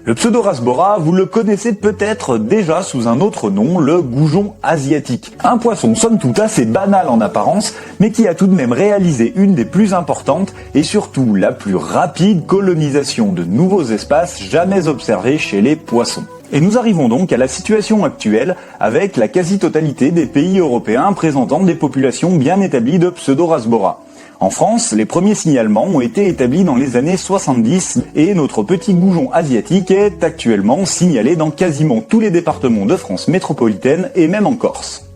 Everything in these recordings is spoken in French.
Le Pseudorasbora, vous le connaissez peut-être déjà sous un autre nom, le goujon asiatique. Un poisson somme toute assez banal en apparence, mais qui a tout de même réalisé une des plus importantes et surtout la plus rapide colonisation de nouveaux espaces jamais observés chez les poissons. Et nous arrivons donc à la situation actuelle avec la quasi-totalité des pays européens présentant des populations bien établies de Pseudorasbora. En France, les premiers signalements ont été établis dans les années 70 et notre petit goujon asiatique est actuellement signalé dans quasiment tous les départements de France métropolitaine et même en Corse.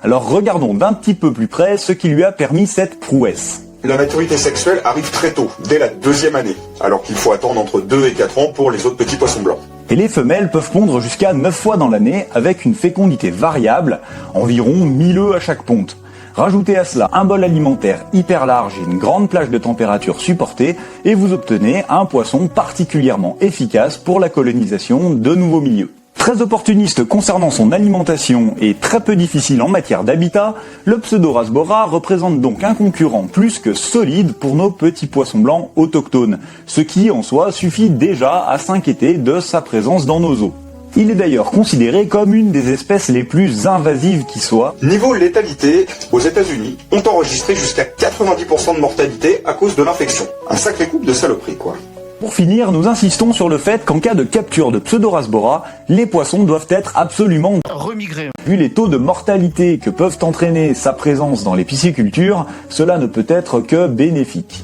Alors regardons d'un petit peu plus près ce qui lui a permis cette prouesse. La maturité sexuelle arrive très tôt, dès la 2e année, alors qu'il faut attendre entre 2 et 4 ans pour les autres petits poissons blancs. Et les femelles peuvent pondre jusqu'à 9 fois dans l'année avec une fécondité variable, environ 1000 œufs à chaque ponte. Rajoutez à cela un bol alimentaire hyper large et une grande plage de température supportée et vous obtenez un poisson particulièrement efficace pour la colonisation de nouveaux milieux. Très opportuniste concernant son alimentation et très peu difficile en matière d'habitat, le Pseudorasbora représente donc un concurrent plus que solide pour nos petits poissons blancs autochtones, ce qui en soi suffit déjà à s'inquiéter de sa présence dans nos eaux. Il est d'ailleurs considéré comme une des espèces les plus invasives qui soit. Niveau létalité, aux États-Unis, ont enregistré jusqu'à 90% de mortalité à cause de l'infection. Un sacré coup de saloperie, quoi. Pour finir, nous insistons sur le fait qu'en cas de capture de Pseudorasbora, les poissons doivent être absolument remigrés. Vu les taux de mortalité que peuvent entraîner sa présence dans les piscicultures, cela ne peut être que bénéfique.